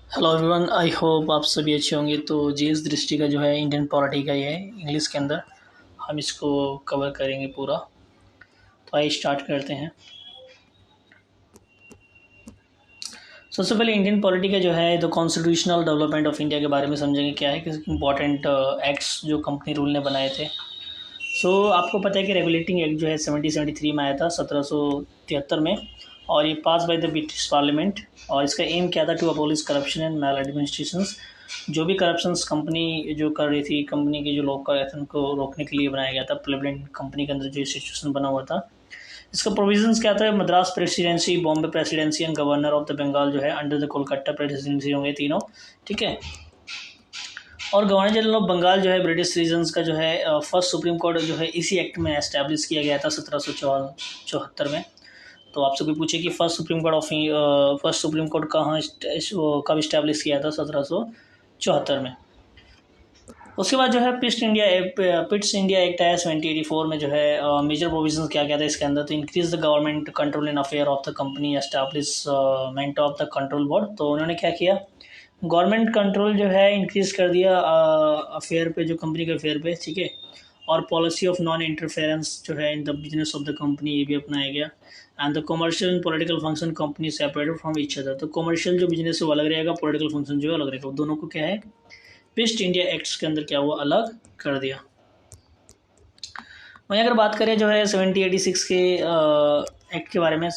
Hello everyone, I hope आप सभी अच्छे होंगे। तो जीएस दृष्टि का जो है इंडियन पॉलिटी का ये है इंग्लिश के अंदर हम इसको कवर करेंगे पूरा। तो आइए स्टार्ट करते हैं। सबसे पहले इंडियन पॉलिटी का जो है the constitutional development of India के बारे में समझेंगे। क्या है कि इंपॉर्टेंट एक्ट्स जो कंपनी रूल ने बनाए थे। आपको पता है कि रेगुलेटिंग एक्ट जो है 1773 में आया था 1773 में, और ये pass by the British parliament. और इसका एम क्या था? To abolish corruption and maladministration. जो भी करप्शंस कंपनी जो कर रही थी, कंपनी के जो लोग कर रहे थे उनको रोकने के लिए बनाया गया था। प्लेबलेंट कंपनी के अंदर जो सिचुएशन बना हुआ था, इसका प्रोविजंस क्या था? Madras presidency, Bombay presidency and governor of the Bengal जो है अंडर द कोलकाता प्रेसिडेंसी होंगे तीनों। ठीक है। और गवर्नर जनरल ऑफ बंगाल जो है ब्रिटिश सिटीजन्स का जो है फर्स्ट सुप्रीम कोर्ट जो है इसी एक्ट में एस्टैब्लिश किया गया था 1774 में। तो आपसे कोई पूछे कि फर्स्ट सुप्रीम कोर्ट कब इस्टेब्लिश किया था? 1774 में। उसके बाद जो है पिट्स इंडिया एक्ट आया 1784 में। जो है मेजर प्रोविजंस क्या क्या था इसके अंदर? तो increase the government control in affair of the company, establishment of the control board. तो उन्होंने क्या किया? गवर्नमेंट कंट्रोल जो है इंक्रीज कर दिया अफेयर पे, जो कंपनी के अफेयर पे। ठीक है। और पॉलिसी ऑफ नॉन इंटरफेरेंस जो है in the business of the company, ये भी अपनाया गया। And the commercial and political function company separated from each other. तो कमर्शियल जो बिजनेस है वो अलग रहेगा, पॉलिटिकल फंक्शन जो है अलग रहेगा। दोनों को क्या है, ईस्ट इंडिया एक्ट्स के अंदर क्या हुआ, अलग कर दिया। वहीं अगर बात करें जो है 1786 के एक्ट के बारे में,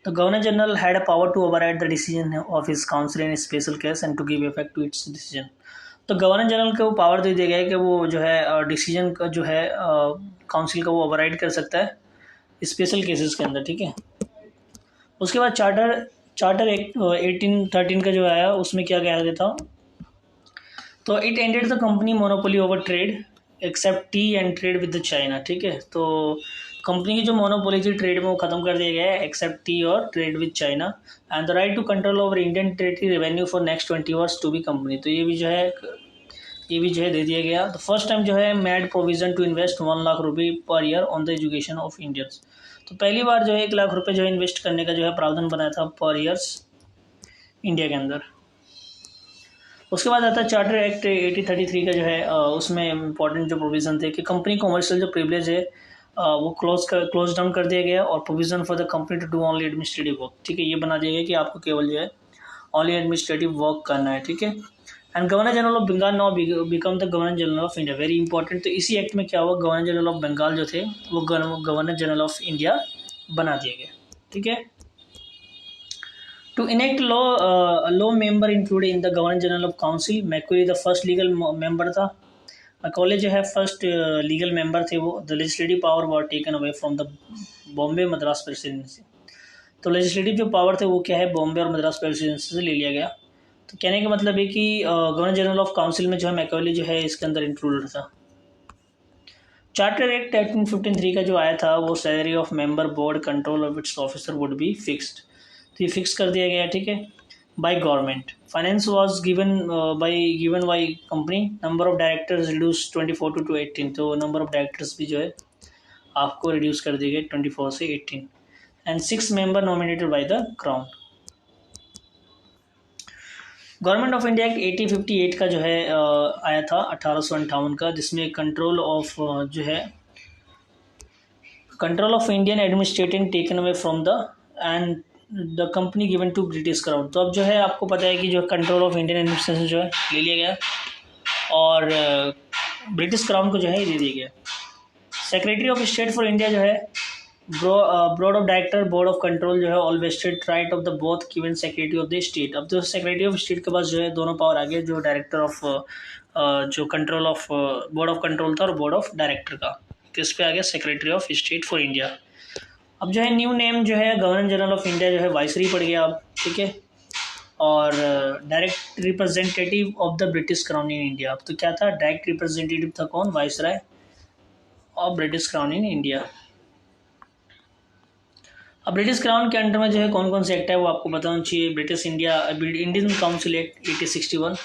तो governor general had a power to override the decision of his council in special case and to give effect to its decision. तो गवर्नर जनरल को पावर दे दिया गया है कि वो जो है डिसीजन का जो है काउंसिल का वो ओवरराइड कर सकता है स्पेशल केसेस के अंदर। ठीक है। उसके बाद चार्टर एक्ट 1813 का जो आया उसमें क्या कहा गया था? तो it ended the company monopoly over trade except tea and trade with the China. ठीक है। तो कंपनी की जो मोनोपोली थी ट्रेड में वो खत्म कर दिया गया है, एक्सेप्ट टी और trade with China. And the right to control over Indian territory revenue for next 20 years to be company. तो ये भी जो है दे दिया गया। तो फर्स्ट टाइम जो है made provision to invest 1 lakh रुपये per year on the education of Indians. तो पहली बार जो है 1 लाख रुपये जो है इन्वेस्ट करने का जो है प्रावधान बनाया था पर ईयर्स इंडिया के अंदर। उसके बाद आता है चार्टर एक्ट 1833 का जो है उसमें इंपॉर्टेंट जो प्रोविजन थे कि कंपनी कॉमर्शियल जो प्रिविलेज है वो क्लोज डाउन कर दिया गया। और provision for the company to do only administrative work. ठीक है। ये बना दिया गया कि आपको केवल जो है ओनली एडमिनिस्ट्रेटिव वर्क करना है। ठीक है। And governor general of Bengal now become the governor general of India. Very important. तो इसी एक्ट में क्या हुआ, गवर्नर जनरल ऑफ बंगाल जो थे वो गवर्नर जनरल ऑफ इंडिया बना दिए गए। ठीक है। To enact law, a law member included in the Governor General of Council. Macaulay the first legal member था। मैकॉले जो है फर्स्ट लीगल मेंबर थे वो। The legislative power were taken away from the Bombay Madras presidency. तो legislative जो power थे वो क्या है, बॉम्बे और मद्रास प्रेसिडेंसी से ले लिया गया। तो कहने का मतलब है कि गवर्नर जनरल ऑफ काउंसिल में जो है मैकॉले जो है इसके अंदर इंक्लूडेड था। चार्टर एक्ट 1853 का जो आया था वो salary of member board control of its officer would be fixed. तो ये फिक्स कर दिया गया। ठीक है। By government finance was given by company. Number of directors reduce 24 to 18। तो नंबर ऑफ डायरेक्टर्स भी जो है आपको रिड्यूस कर दिए गए 24 से 18। And 6 member nominated by the crown. Government of India act 1858 का जो है आया था 1858 का, जिसमें control of Indian administrating taken away from the company given to British crown. तो अब जो है आपको पता है कि जो कंट्रोल ऑफ इंडियन एडमिनिस्ट्रेशन जो है ले लिया गया और ब्रिटिश क्राउन को जो है दे दिया गया। Secretary of state for India जो है board of director, board of control जो है all vested right of the both given secretary of the state. अब जो सेक्रेटरी ऑफ स्टेट के पास जो है दोनों पावर आ गए, जो डायरेक्टर ऑफ जो control of board of control था और बोर्ड ऑफ डायरेक्टर का, किस पे आ गया, secretary of state for India. अब जो है न्यू नेम जो है गवर्नर जनरल ऑफ इंडिया जो है वाइसरी पड़ गया अब। ठीक है। और direct representative of the British crown in India. अब तो क्या था, डायरेक्ट रिप्रेजेंटेटिव था कौन, viceroy of British crown in India. अब ब्रिटिश क्राउन के अंडर में जो है कौन कौन से एक्ट है वो आपको बताना चाहिए। Indian council act 1861।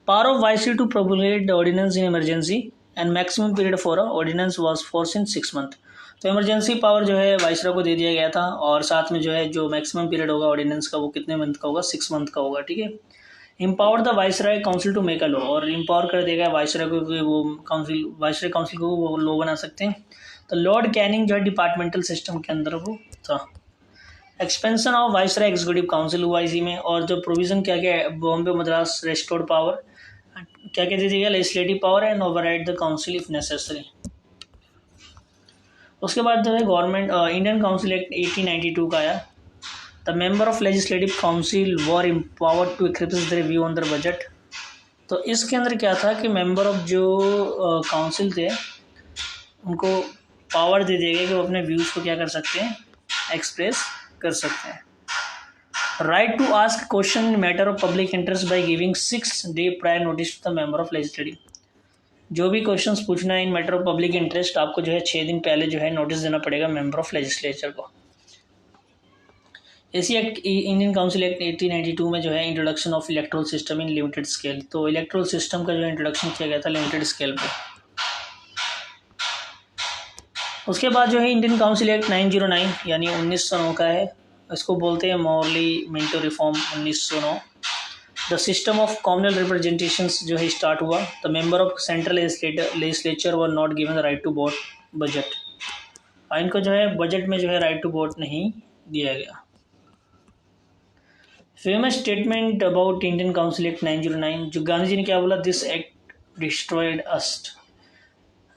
Power of viceroy to promulgate the ordinance in emergency and maximum period for ordinance was force in 6 month. तो इमरजेंसी पावर जो है वाइसरा को दे दिया गया था, और साथ में जो है जो मैक्सिमम पीरियड होगा ऑर्डिनेंस का वो कितने मंथ का होगा, 6 मंथ का होगा। ठीक है। Empower the viceroy council to make a law, और एम्पावर कर देगा वाइसराय को कि वो काउंसिल, वाइसराय काउंसिल को वो लॉ बना सकते हैं। तो लॉर्ड कैनिंग जो है डिपार्टमेंटल सिस्टम के अंदर वो था। Expansion of viceroy executive council हुआ इसी में, और जो प्रोविजन क्या क्या है, बॉम्बे मद्रास रेस्टोर्ड पावर, क्या क्या दे दिया, legislative power and override the council if necessary. उसके बाद जो है गवर्नमेंट इंडियन काउंसिल एक्ट 1892 का आया। The member of legislative council were empowered to express their view on the budget. तो इसके अंदर क्या था कि मेंबर ऑफ जो काउंसिल थे उनको पावर दे दिया गया कि वो अपने व्यूज़ को क्या कर सकते हैं, एक्सप्रेस कर सकते हैं। Right to ask question matter of public interest by giving 6 day prior notice to the member of legislative. जो भी क्वेश्चंस पूछना है in matter of public interest, आपको जो है 6 दिन पहले जो है नोटिस देना पड़ेगा मेंबर ऑफ लेजिस्लेचर को। इसी एक्ट इंडियन काउंसिल एक्ट 1892 में जो है introduction of electoral system in limited scale, तो इलेक्ट्रल सिस्टम का जो इंट्रोडक्शन किया गया था लिमिटेड स्केल पे। उसके बाद जो है इंडियन काउंसिल एक्ट 909 यानी 1909 का है, इसको बोलते हैं Morley Minto reform 1909। The system of communal representations जो है स्टार्ट हुआ। The member of central legislature were not given the right to vote budget, इनको जो है बजट में जो है राइट टू वोट नहीं दिया गया। Famous statement about Indian council act 909, जो गांधी जी ने क्या बोला, this act destroyed us.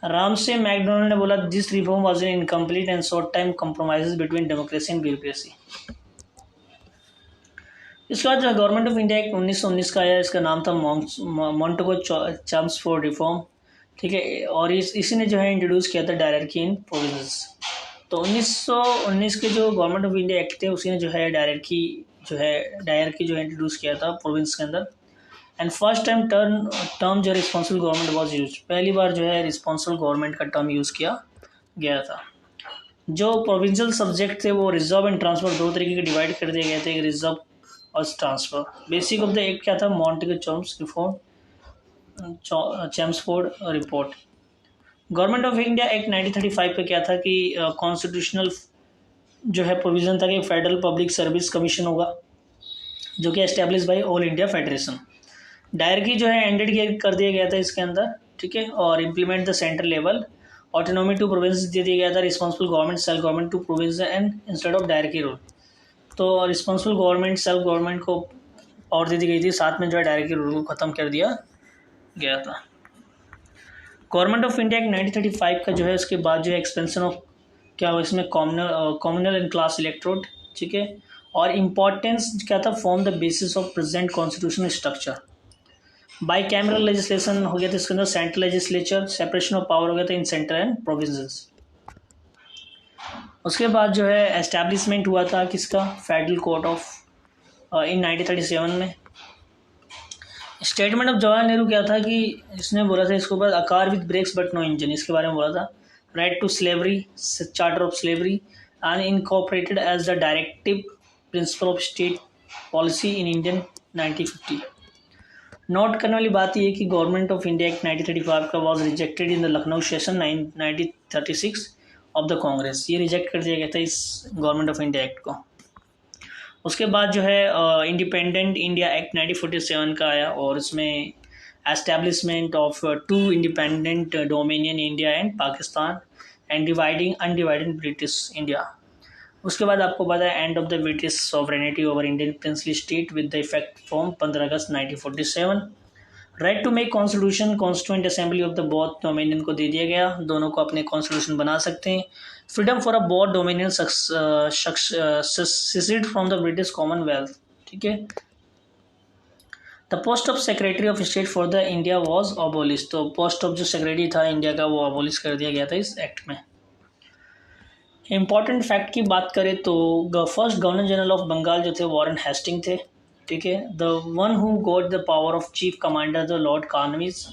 Ramsay McDonald ने बोला, this reform was an incomplete and short time compromises between democracy and bureaucracy. इसके बाद जो गवर्नमेंट ऑफ इंडिया एक्ट 1919 का आया, इसका नाम था मॉन्टेगो चैम्सफोर्ड रिफॉर्म, ठीक है, और इसी ने जो है इंट्रोड्यूस किया था डायरेक्टी इन प्रोविंसेस। तो 1919 के जो गवर्नमेंट ऑफ इंडिया एक्ट थे उसी ने जो है डायरेक्टी जो है इंट्रोड्यूस किया था प्रोविंस के अंदर। एंड फर्स्ट टाइम टर्म जो रिस्पॉन्सिबल गवर्नमेंट वाज यूज, पहली बार जो है रिस्पॉन्सिबल गवर्नमेंट का टर्म यूज़ किया गया था। जो प्रोविंशियल सब्जेक्ट थे वो रिजर्व एंड ट्रांसफर दो तरीके के डिवाइड कर दिए गए थे, रिजर्व और transfer. Basic of the act क्या था, मॉन्टेगो Chelmsford report. Government of India act 1935 पे क्या था कि कॉन्स्टिट्यूशनल जो है प्रोविजन था कि फेडरल पब्लिक सर्विस कमीशन होगा जो कि establish by all India federation. Directly जो है एंडेड कर दिया गया था इसके अंदर, ठीक है, और implement the central level autonomy to province दे दिया गया था, responsible government self government to province and instead of directly rule. तो रिस्पॉन्सिबल गवर्नमेंट सेल्फ गवर्नमेंट को और दे दी गई थी, साथ में जो है डायरेक्टली रूल को ख़त्म कर दिया गया था। गवर्नमेंट ऑफ इंडिया एक्ट 1935 का जो है उसके बाद जो है एक्सपेंशन ऑफ क्या हुआ इसमें, कॉम्युनल एंड क्लास इलेक्ट्रोड, ठीक है, और इम्पोर्टेंस क्या था, form the basis of present constitutional structure. By cameral legislation हो गया था इसके अंदर, central legislature, separation of power हो गया था इन सेंटर एंड प्रोविंसेस। उसके बाद जो है एस्टैब्लिशमेंट हुआ था किसका, फेडरल कोर्ट ऑफ इन 1937 में। स्टेटमेंट ऑफ जवाहरलाल नेहरू क्या था कि इसने बोला था इसके ऊपर, a car with brakes but no engine, इसके बारे में बोला था। Right to slavery, charter of slavery and incorporated as the directive principle of state policy in Indian 1950। Note करने वाली बात यह कि गवर्नमेंट ऑफ इंडिया एक्ट 1935 का was rejected in the Lucknow session 1936 of the Congress, ये रिजेक्ट कर दिया गया था इस गवर्नमेंट ऑफ इंडिया एक्ट को। उसके बाद जो है इंडिपेंडेंट इंडिया एक्ट 1947 का आया, और इसमें establishment of 2 independent dominion India and Pakistan and dividing undivided British India. उसके बाद आपको पता है end of the British sovereignty over Indian princely state with the effect from 15 August 1947। Right to make constitution, constituent assembly of the both dominion को दे दिया गया, दोनों को अपने कॉन्स्टिट्यूशन बना सकते हैं। Freedom for a both dominion seceded from the British Commonwealth, ठीक है। The post of secretary of state for the India was abolish, तो पोस्ट ऑफ जो सेक्रेटरी था इंडिया का वो अबोलिश कर दिया गया था इस एक्ट में। इंपॉर्टेंट फैक्ट की बात करें तो first governor general of Bengal जो थे वॉरेन हेस्टिंग थे, ठीक है। The one who got the power of chief commander the lord Cornwallis.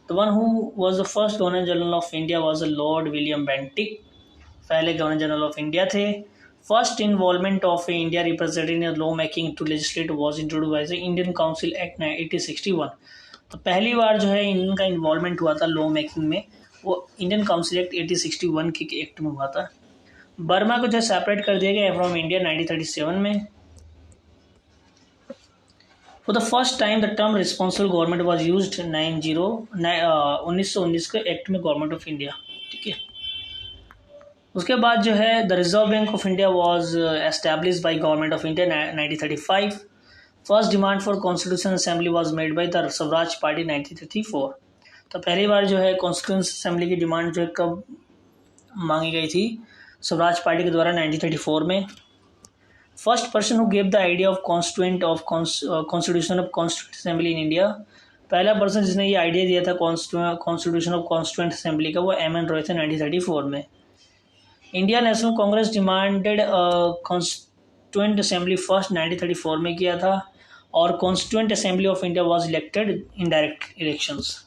The one who was the first governor general of India was the lord William Bentinck, पहले governor general of India थे। First involvement of India representative in law making to legislate was introduced by the Indian council act 1861। तो पहली बार जो है इनका involvement हुआ था law making में, वो इंडियन काउंसिल एक्ट 1861 के एक्ट में हुआ था। बर्मा को जो सेपरेट कर दिया गया फ्रॉम इंडिया 1937 में। For the first time the term responsible government was used 1919 के एक्ट में गवर्नमेंट ऑफ इंडिया। ठीक है, उसके बाद जो है the reserve bank of India was established by government of India 1935। First demand for constitution assembly was made by the Swaraj party 1934। तो पहली बार जो है कॉन्स्टिट्यूशन असेंबली की डिमांड जो है कब मांगी गई थी? स्वराज पार्टी के द्वारा 1934 में। First person who gave the idea of constituent of constitution of constituent assembly in India, पहला पर्सन जिसने ये आइडिया दिया था कॉन्स्टिट्यूशन ऑफ कॉन्स्टिट्यूएंट असेंबली का, वो एम.एन. रॉय थे 1934 में। India national Congress demanded constituent assembly first 1934 में किया था, और constituent assembly of India was elected in direct elections.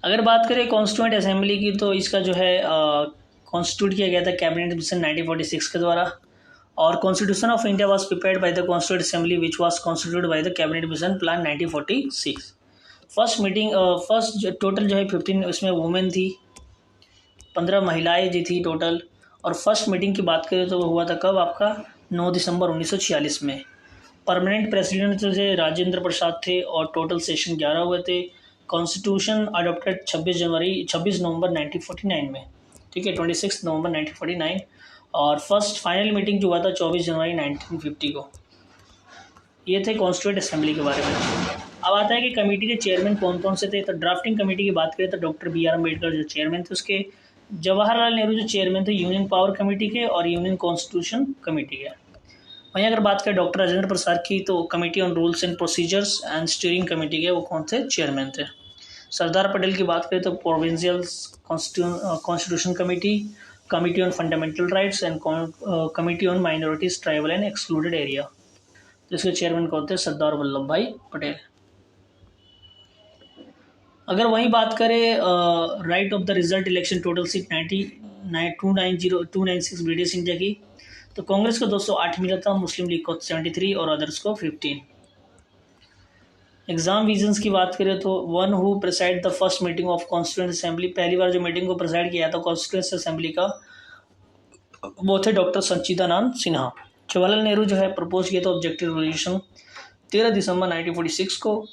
अगर बात करें कॉन्स्टिट्यूएंट असेंबली की, तो इसका जो है कॉन्स्टिट्यूट किया गया था कैबिनेट मिशन 1946 के द्वारा, और constitution of India was prepared by the constituent assembly which was constituted by the cabinet mission plan 1946। First meeting first total जो है 15 इसमें वुमेन थी, 15 महिलाएं जी थी टोटल। और फर्स्ट मीटिंग की बात करें तो वो हुआ था कब? आपका 9 दिसंबर 1946 में। परमानेंट प्रेसिडेंट जो थे राजेंद्र प्रसाद थे, और टोटल सेशन 11 हुए थे। कॉन्स्टिट्यूशन अडॉप्टेड 26 नवंबर 1949 में। ठीक है, 26 नवंबर 1949। और फर्स्ट फाइनल मीटिंग जो हुआ था 24 जनवरी 1950 को। ये थे कॉन्स्टिट्यूएंट असेंबली के बारे में। अब आता है कि कमेटी के चेयरमैन कौन कौन से थे। तो ड्राफ्टिंग कमेटी की बात करें तो डॉक्टर बी आर अम्बेडकर जो चेयरमैन थे उसके, जवाहरलाल नेहरू जो चेयरमैन थे यूनियन पावर कमेटी के और यूनियन कॉन्स्टिट्यूशन कमेटी के। वहीं अगर बात करें डॉक्टर राजेंद्र प्रसाद की, तो committee on rules and procedures and steering committee के वो कौन थे? चेयरमैन थे। सरदार पटेल की बात करें तो provincial constitution committee, committee on fundamental rights and committee on minorities, tribal and excluded area, जिसके चेयरमैन कौन थे? सरदार वल्लभ भाई पटेल। अगर वहीं बात करें right of the result election total seat 296 British India की, तो कांग्रेस को 208 मिला था, मुस्लिम लीग को 73 और अदर्स को 15। एग्जाम विजन्स की बात करें तो one who preside the first meeting of constituent assembly, पहली बार जो मीटिंग को प्रेसाइड किया था कॉन्स्टिट्यूएंट असेंबली का, वो थे डॉक्टर सच्चिदानंद सिन्हा। जवाहरलाल नेहरू जो है प्रपोज किया था ऑब्जेक्टिव रेजोल्यूशन 13 दिसंबर 1946 को।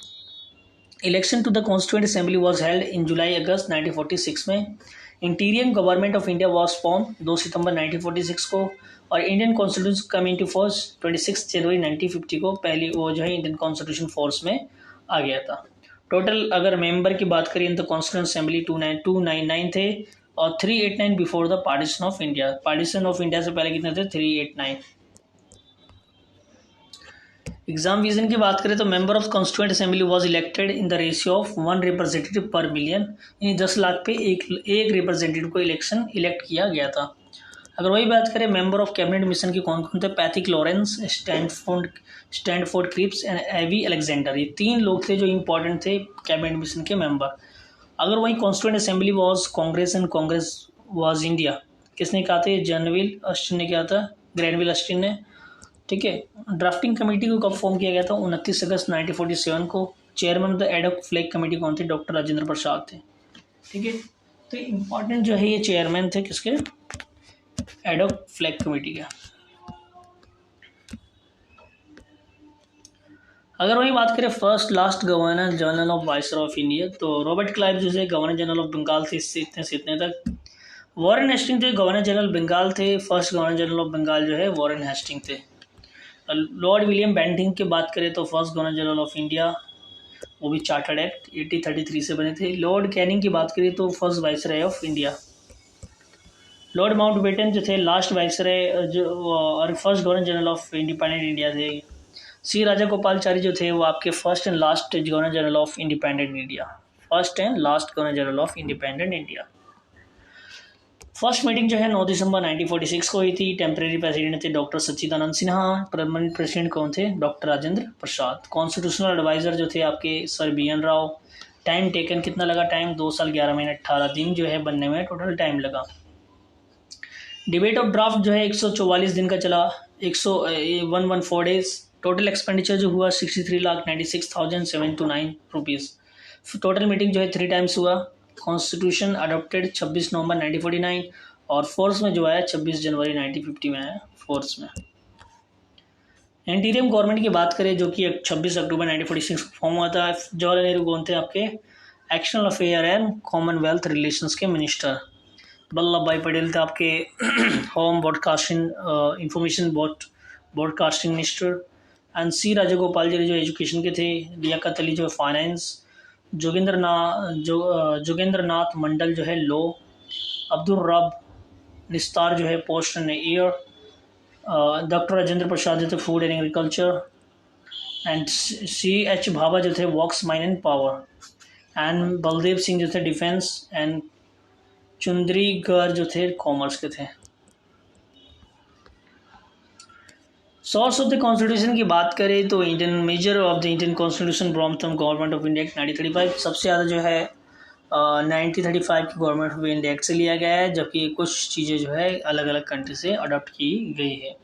Election to the constituent assembly was held in जुलाई अगस्त 1946 में। Interior government of India was form 2 सितंबर 1946 को, और Indian constitution come into force 26 जनवरी 1950 को। पहली वो जो है इंडियन कॉन्स्टिट्यूशन फोर्स में आ गया था। टोटल अगर मेंबर की बात करें तो कॉन्स्टिट्यूएंट असेंबली 299 थे, और 389 before the partition of India. Partition of India से पहले कितने थे? 389। एग्जाम विजन की बात करें तो member of constituent assembly was elected in the ratio of 1 representative पर मिलियन, यानी 10 लाख पे एक रिप्रेजेंटेटिव को इलेक्ट किया गया था। अगर वही बात करें मेंबर ऑफ कैबिनेट मिशन के कौन कौन थे? Pethick Lawrence, Stafford Cripps and A V Alexander, ये 3 लोग थे जो इंपॉर्टेंट थे कैबिनेट मिशन के मेंबर। अगर वही constituent assembly was Congress and Congress was India, किसने कहा था? ग्रेनविल अस्टिन ने कहा था, ग्रेनविल अस्टिन ने। ठीक है, ड्राफ्टिंग कमेटी को कब फॉर्म किया गया था? 29 अगस्त 1947 को। Chairman of the ad hoc flag committee कौन थे? डॉक्टर राजेंद्र प्रसाद थे। ठीक है, तो इम्पॉर्टेंट जो है ये चेयरमैन थे किसके? एडॉक फ्लैग कमेटी के। अगर वही बात करें first last governor general of viceroy of India, तो रॉबर्ट क्लाइव जो है गवर्नर जनरल ऑफ बंगाल थे, इससे इतने तक। वॉरेन हेस्टिंग थे गवर्नर जनरल बंगाल थे, first governor general of Bengal जो है वॉरेन हेस्टिंग थे। लॉर्ड विलियम बेंटिंग की बात करें तो first governor general of India, वो भी चार्टर्ड एक्ट 1833 से बने थे। लॉर्ड कैनिंग की बात करें तो first viceroy of India. Lord Mountbatten जो थे लास्ट वाइसरॉय जो और first governor general of independent India थे। सी राजा गोपालचारी जो थे वो आपके first and last governor general of independent India, first and last governor general of independent India. First meeting जो है 9 दिसंबर 1946 को हुई थी। टेम्परेरी प्रेसिडेंट थे डॉक्टर सच्चिदानंद सिन्हा, परमानेंट प्रेसिडेंट कौन थे? डॉक्टर राजेंद्र प्रसाद। कॉन्स्टिट्यूशनल एडवाइजर जो थे आपके sir B N Rau. Time taken कितना लगा? टाइम 2 साल 11 महीने 18 दिन जो है बनने में टोटल टाइम लगा। डिबेट ऑफ ड्राफ्ट जो है 144 दिन का चला, 114 डेज। टोटल एक्सपेंडिचर जो हुआ 63,96,729 रुपीज़। टोटल मीटिंग जो है 3 टाइम्स हुआ। कॉन्स्टिट्यूशन अडॉप्टेड 26 नवंबर 1949, और फोर्स में जो आया 26 जनवरी 1950 में आया फोर्स में। इंटीरियम गवर्नमेंट की बात करें जो कि 26 अक्टूबर 1946 को फॉर्म हुआ था। जवाहरलाल नेहरू कौन थे आपके external affair and commonwealth relations के मिनिस्टर। वल्लभ भाई पटेल थे आपके home broadcasting information broadcasting minister. And C Rajagopal ji जो एजुकेशन के थे। लियाकत अली जो फाइनेंस। जोगेंद्र नाथ मंडल जो है लॉ। अब्दुल रब निस्तार जो है post and air. Doctor Rajendra Prasad जो थे food and agriculture. And C.H. Bhabha जो थे works mine and power. And Baldev Singh जो थे डिफेंस। एंड चुंद्रीगर जो थे कॉमर्स के थे। सोर्स ऑफ द कॉन्स्टिट्यूशन की बात करें तो Indian measure of the Indian constitution from government of India 1935 सबसे ज़्यादा जो है 1935 की गवर्नमेंट ऑफ इंडिया एक्ट से लिया गया है, जबकि कुछ चीज़ें जो है अलग अलग कंट्री से अडॉप्ट की गई है।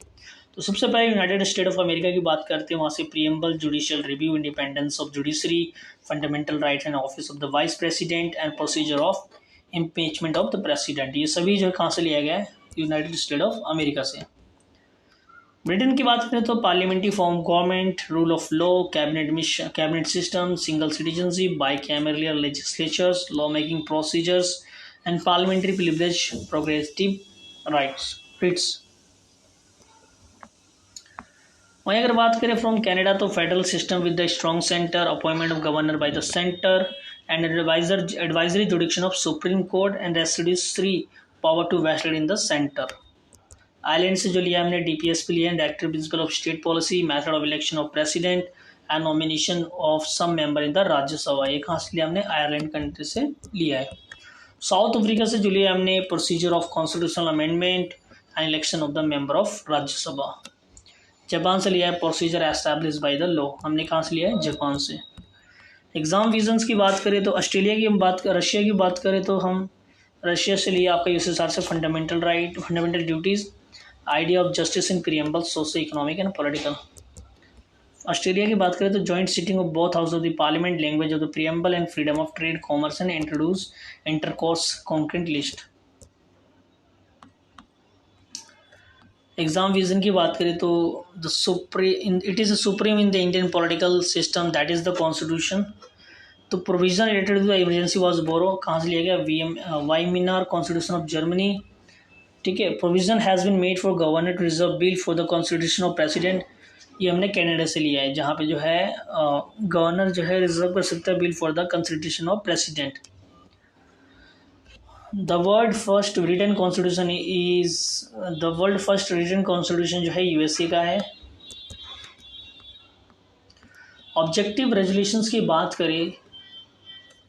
तो सबसे पहले यूनाइटेड स्टेट ऑफ अमेरिका की बात करते हैं। वहाँ से preamble, judicial review, independence of judiciary, fundamental right and office of the vice president and procedure of impeachment of the president, ये सभी जो है कहाँ से लिया गया है यूनाइटेड स्टेट ऑफ अमेरिका से। ब्रिटेन की बात करें तो parliamentary form government, rule of law, cabinet system, single citizenship, bicameral legislatures, law making procedures and parliamentary privilege, progressive rights. वहीं अगर बात करें फ्रॉम कनाडा तो federal system with the strong centre, appointment of governor by the centre and advisory jurisdiction of supreme court and residuary power to vested in the centre. Ireland से जो लिया हमने DPS पे लिया है, directive principle of state policy, method of election of president and nomination of some member in the Rajya Sabha, ये कहाँ से लिया हमने आयरलैंड कंट्री से लिया है। साउथ अफ्रीका से जो लिया हमने procedure of constitutional amendment and election of the member of Rajya Sabha. Japan से लिया है procedure establish by the law, हमने कहाँ से लिया है जापान से। एग्जाम रीजंस की बात करें तो रशिया की बात करें तो हम रशिया से लिया आपका यूएसएसआर से fundamental right, fundamental duties, idea of justice in preamble, socio economic and political. Australia की बात करें तो joint sitting of both house of the parliament, language of the preamble and freedom of trade, commerce and introduce intercourse concurrent list. Exam vision की बात करें तो it is supreme in the Indian political system that is the constitution. तो provision related to the emergency was बोरो, कहाँ से लिया गया वाइमिनार constitution of Germany. ठीक है, provision has been made for governor to reserve bill for the constitution of president, ये हमने Canada से लिया है, जहाँ पे जो है गवर्नर जो है रिजर्व कर सकता है bill for the constitution of president. The world first written constitution जो है USA का है। ऑब्जेक्टिव रेजोल्यूशंस की बात करें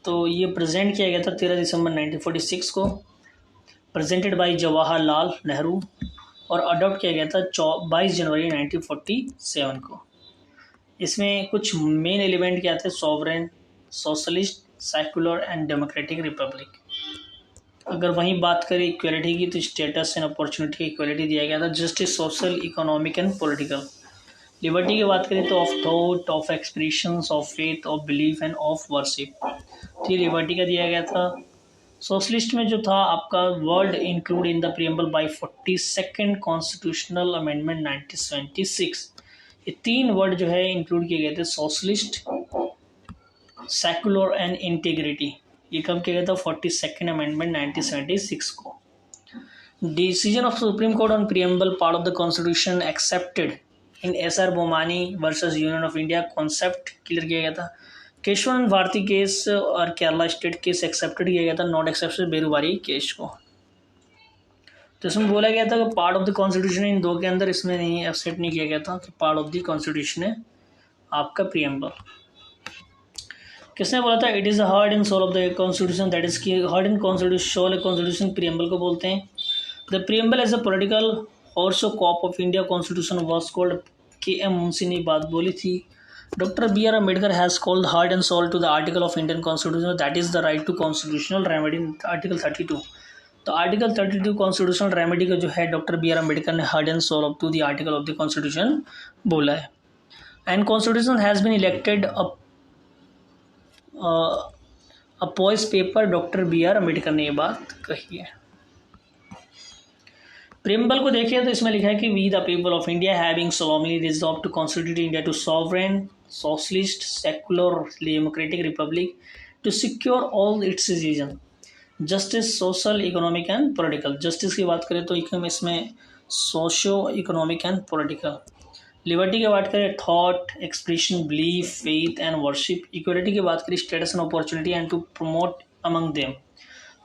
तो ये प्रेजेंट किया गया था 13 दिसंबर 1946 को, प्रेजेंटेड बाय जवाहरलाल नेहरू, और अडॉप्ट किया गया था 22 जनवरी 1947 को। इसमें कुछ मेन एलिमेंट क्या थे, sovereign, socialist, secular and democratic Republic. अगर वहीं बात करें इक्वलिटी की तो स्टेटस एंड अपॉर्चुनिटी की इक्वलिटी दिया गया था, justice, social, economic and political. Liberty की बात करें तो of thought, of expressions, of faith, of belief end of worship, तो ये लिबर्टी का दिया गया था। सोशलिस्ट में जो था आपका world include in the preamble by 42nd constitutional amendment 1976, ये 3 वर्ड जो है इंक्लूड किए गए थे, सोशलिस्ट, सेकुलर एंड इंटीग्रिटी। ये कब किया गया था 42nd अमेंडमेंट 1976 को। Decision of supreme court on preamble part of the constitution accepted in SR Bommai versus union of India, concept clear किया गया था। केशवन भारती केस और केरला स्टेट केस एक्सेप्टेड किया गया था, नॉट एक्सेप्टेड बेरुवारी केस को। तो इसमें बोला गया था कि part of the constitution in 2 के अंदर इसमें नहीं एक्सेप्ट नहीं किया गया था कि पार्ट ऑफ द कॉन्स्टिट्यूशन है आपका प्रीएम्बल। किसने बोला था, it is the heart and soul of the constitution, that is की heart and constitution soul constitution preamble को बोलते हैं। The preamble as a political horoscope of India constitution was called, KM Munshi ने बात बोली थी। Doctor BR Ambedkar has called heart and soul to the article of Indian constitution, that is the right to constitutional remedy, article 32। तो article 32 constitutional remedy का जो है doctor BR Ambedkar ने heart and soul of to the article of the constitution बोला है। And constitution has been elected अपॉइस paper, doctor BR Ambedkar ने ये बात कही है। प्रियम्बल को देखिए तो इसमें लिखा है कि we the people of India having solemnly resolve to constitute India to sovereign socialist secular democratic republic to secure all its citizen justice social economic and political. Justice की बात करें तो इसमें socio economic and political. Liberty की बात करें thought expression belief faith and worship. Equality की बात करें status and opportunity and to promote among them.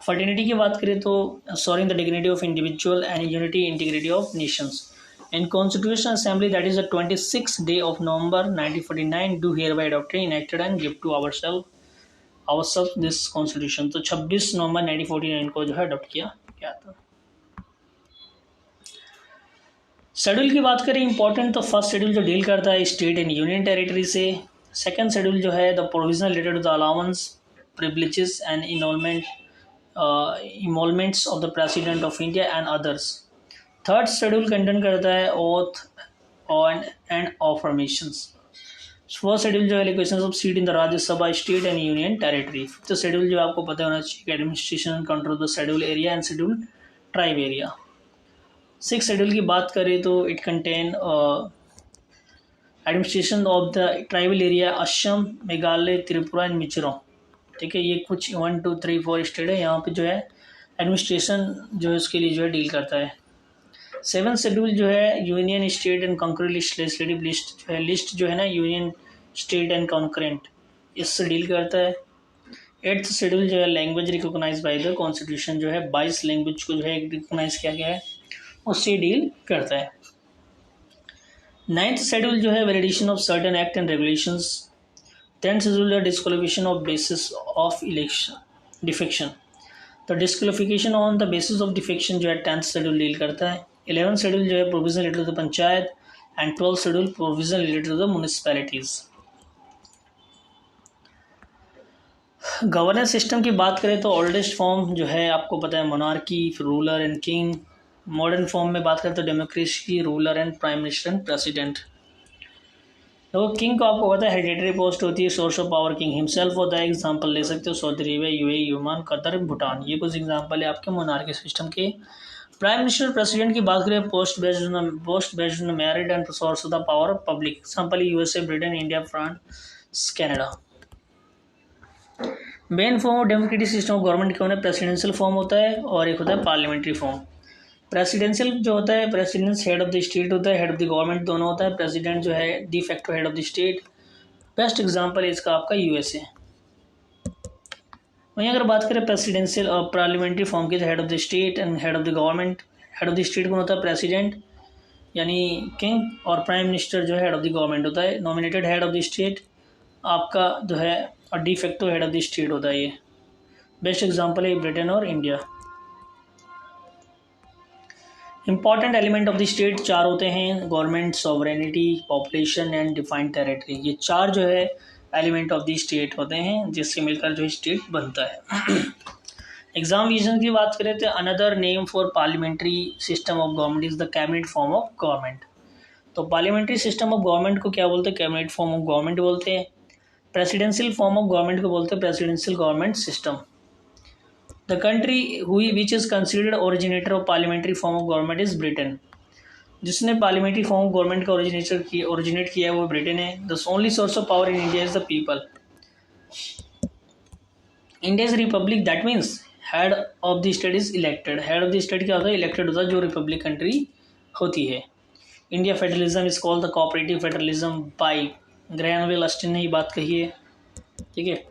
Fraternity की बात करें तो assuring the dignity of individual and unity integrity of Nations. In Constitutional Assembly, that is the 26th day of November 1949, do hereby adopt, enacted and give to ourselves this constitution। तो 26 नवंबर 1949 को जो है adopt किया गया था। Schedule की बात करें इंपॉर्टेंट, तो फर्स्ट शेड्यूल जो डील करता है स्टेट एंड यूनियन टेरिटरी से। सेकंड शेड्यूल जो है the provision related to the allowance privileges and involvements of the president of India and others. Third schedule contain करता है oath and affirmations. First schedule जो है allocation of seat in the Rajya Sabha state and union territory. Fifth schedule जो आपको पता होना चाहिए administration and control the schedule area and schedule tribe area. Six schedule की बात करें तो it contain administration of the tribal area Assam Meghalaya Tripura and Mizoram. ठीक है, ये कुछ 1 2 3 4 स्टेट है, यहाँ पे जो है एडमिनिस्ट्रेशन जो है उसके लिए जो है डील करता है। सेवन शेड्यूल जो है union state and concurrent legislative list जो है ना यूनियन स्टेट एंड कॉन्करेंट, इससे डील करता है। एट्थ शेड्यूल जो है language recognize by the constitution, जो है 22 लैंग्वेज को जो है रिकॉग्नाइज किया गया है, उससे डील करता है। नाइन्थ शेड्यूल जो है validation of certain act and regulations. Tenth schedule है disqualification of basis of election defection. तो disqualification on the basis of defection जो है 10th शेड्यूल डील करता है। 11th शेड्यूल जो है provision related to the panchayat and 12th schedule provision related to the municipalities. Governance system की बात करें तो ओल्डेस्ट फॉर्म जो है आपको पता है मोनार्की, फिर ruler and king. Modern form में बात करें तो democracy, ruler and prime minister and president. तो किंग को आपको पता है हेरिडेटरी पोस्ट होती है, source of power king himself होता है। एग्जांपल ले सकते हो Saudi Arabia, UAE, Oman, Qatar, Bhutan, ये कुछ एग्जांपल है आपके मोनार्की सिस्टम के। प्राइम मिनिस्टर प्रेसिडेंट की बात करें post based on merit and source of the power of public. Example USA, Britain, India, France, Canada. Main form of democratic system of government कौन है? प्रेसिडेंशियल फॉर्म होता है और एक होता है पार्लियामेंट्री फॉर्म। प्रेसिडेंशियल जो होता है precedence head of the state होता है, हेड ऑफ द गवर्नमेंट दोनों होता है। प्रेसिडेंट जो है de facto head of the state. Best example है इसका आपका यूएसए। वहीं अगर बात करें प्रेसिडेंशियल और पार्लियामेंट्री फॉर्म की, head of the state and head of the government. Head of the state कौन होता है? प्रेसिडेंट यानी किंग, और प्राइम मिनिस्टर जो है हेड ऑफ द गवर्नमेंट होता है। Nominated head of the state आपका जो है और de facto head of the state होता है। ये बेस्ट एग्जांपल है ब्रिटेन और India. Important element of the state चार होते हैं, government, sovereignty, population and defined territory. ये चार जो है एलिमेंट ऑफ द स्टेट होते हैं जिससे मिलकर जो स्टेट बनता है। एग्जामिनेशन की बात करें तो another name for parliamentary system of government is the cabinet form of government. तो पार्लियामेंट्री सिस्टम ऑफ गवर्नमेंट को क्या बोलते हैं? कैबिनेट फॉर्म ऑफ गवर्नमेंट बोलते हैं। प्रेसिडेंशियल फॉर्म ऑफ गवर्नमेंट को बोलते हैं presidential government system. The country which is considered originator of parliamentary form of government is Britain। जिसने पार्लियामेंट्री फॉर्म ऑफ गवर्नमेंट का ओरिजिनेट किया है वो ब्रिटेन है। The only source of power in India is the people. India is Republic, that means head of the state is elected. Head of the state क्या होता है? Elected होता है, जो रिपब्लिक कंट्री होती है। India federalism is called the cooperative federalism by Granville Austin ने ये बात कही है। ठीक है,